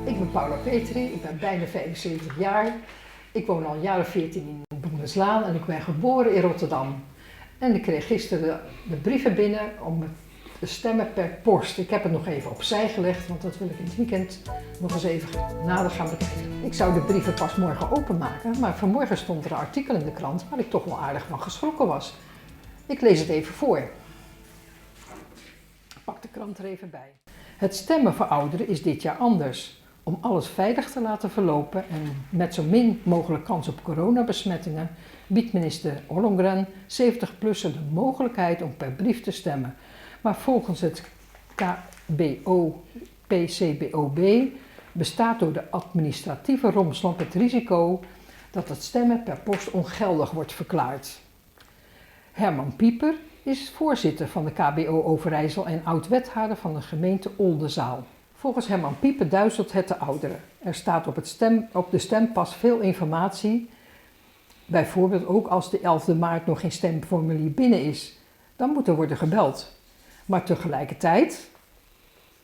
Ik ben Paula Petri, ik ben bijna 75 jaar. Ik woon al een jaar of 14 in Boemenslaan en ik ben geboren in Rotterdam. En ik kreeg gisteren de brieven binnen om te stemmen per post. Ik heb het nog even opzij gelegd, want dat wil ik in het weekend nog eens even nader gaan bekijken. Ik zou de brieven pas morgen openmaken, maar vanmorgen stond er een artikel in de krant waar ik toch wel aardig van geschrokken was. Ik lees het even voor. Ik pak de krant er even bij. Het stemmen voor ouderen is dit jaar anders. Om alles veilig te laten verlopen en met zo min mogelijk kans op coronabesmettingen biedt minister Ollongren 70-plussen de mogelijkheid om per brief te stemmen. Maar volgens het PCBOB bestaat door de administratieve rompslomp het risico dat het stemmen per post ongeldig wordt verklaard. Herman Pieper is voorzitter van de KBO Overijssel en oud-wethouder van de gemeente Oldenzaal. Volgens Herman Pieper duizelt het de ouderen. Er staat op de stempas veel informatie, bijvoorbeeld ook als de 11e maart nog geen stemformulier binnen is. Dan moet er worden gebeld. Maar tegelijkertijd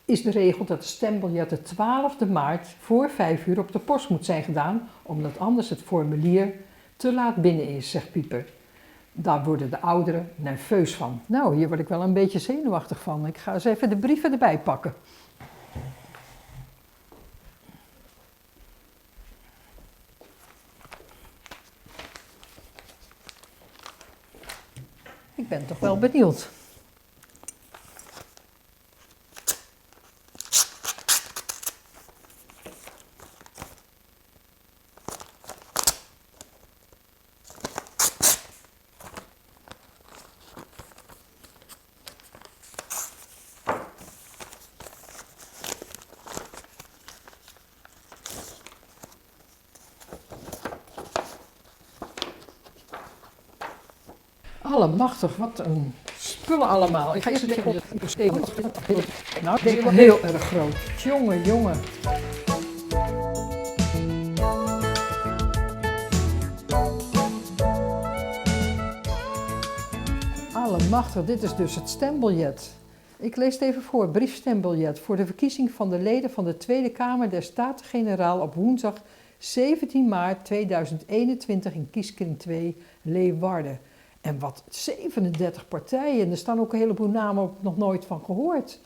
is de regel dat de stembiljet de 12e maart voor 5 uur op de post moet zijn gedaan, omdat anders het formulier te laat binnen is, zegt Pieper. Daar worden de ouderen nerveus van. Nou, hier word ik wel een beetje zenuwachtig van. Ik ga eens even de brieven erbij pakken. Ik ben toch wel benieuwd. Allemachtig, wat een spullen allemaal. Ik ga eerst even op de steken. Nou, ik denk wel heel erg groot. Jongen, jongen. Allemachtig, dit is dus het stembiljet. Ik lees het even voor. Briefstembiljet voor de verkiezing van de leden van de Tweede Kamer der Staten-Generaal op woensdag 17 maart 2021 in kieskring 2 Leeuwarden. En wat 37 partijen, er staan ook een heleboel namen op, nog nooit van gehoord.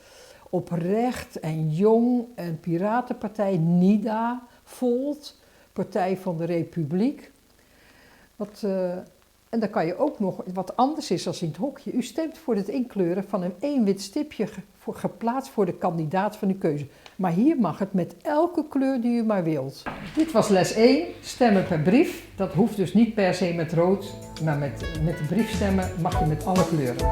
Oprecht en Jong en Piratenpartij, NIDA, Volt, Partij van de Republiek. En dan kan je ook nog, wat anders is als in het hokje, u stemt voor het inkleuren van een 1 wit stipje geplaatst voor de kandidaat van uw keuze. Maar hier mag het met elke kleur die u maar wilt. Dit was les 1, stemmen per brief. Dat hoeft dus niet per se met rood, maar met de brief stemmen mag je met alle kleuren.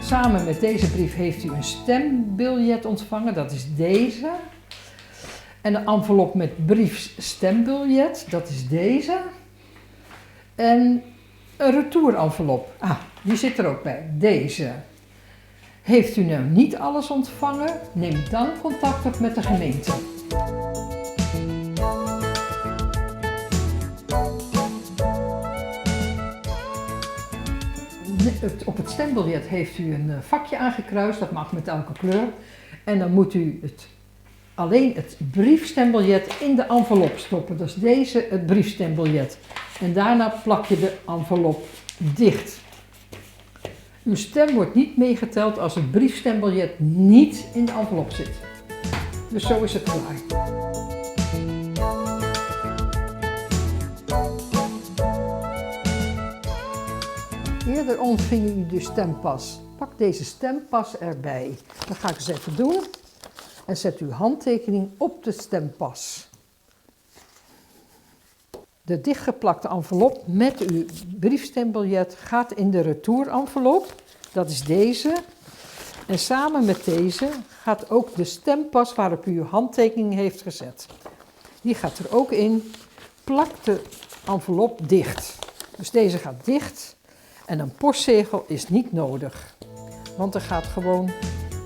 Samen met deze brief heeft u een stembiljet ontvangen, dat is deze. En een envelop met briefstembiljet, dat is deze. En een retourenvelop, die zit er ook bij, deze. Heeft u nou niet alles ontvangen, neem dan contact op met de gemeente. Op het stembiljet heeft u een vakje aangekruist, dat mag met elke kleur. En dan moet u alleen het briefstembiljet in de envelop stoppen. Dat is deze, het briefstembiljet. En daarna plak je de envelop dicht. Uw stem wordt niet meegeteld als het briefstembiljet niet in de envelop zit. Dus zo is het klaar. Eerder ontving u de stempas. Pak deze stempas erbij. Dat ga ik eens even doen. En zet uw handtekening op de stempas. De dichtgeplakte envelop met uw briefstembiljet gaat in de retourenvelop. Dat is deze. En samen met deze gaat ook de stempas waarop u uw handtekening heeft gezet. Die gaat er ook in. Plak de envelop dicht. Dus deze gaat dicht. En een postzegel is niet nodig. Want er gaat gewoon,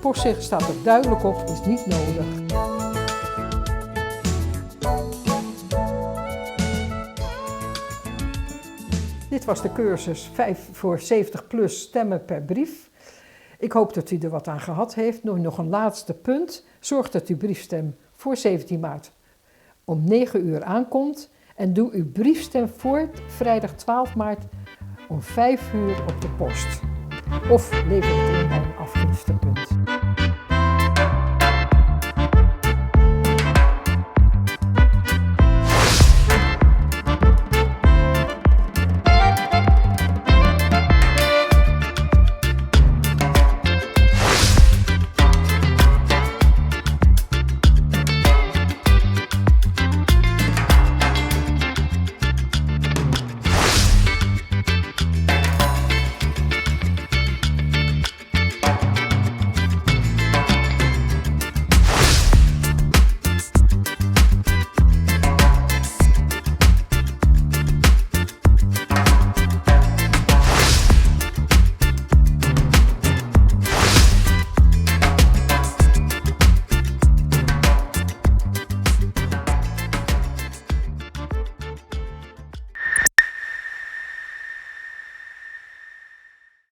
postzegel staat er duidelijk op, is niet nodig. Dit was de cursus 5 voor 70 plus stemmen per brief. Ik hoop dat u er wat aan gehad heeft. Nog een laatste punt. Zorg dat uw briefstem voor 17 maart om 9 uur aankomt. En doe uw briefstem voor vrijdag 12 maart om 5 uur op de post. Of lever het in bij een afgiftepunt.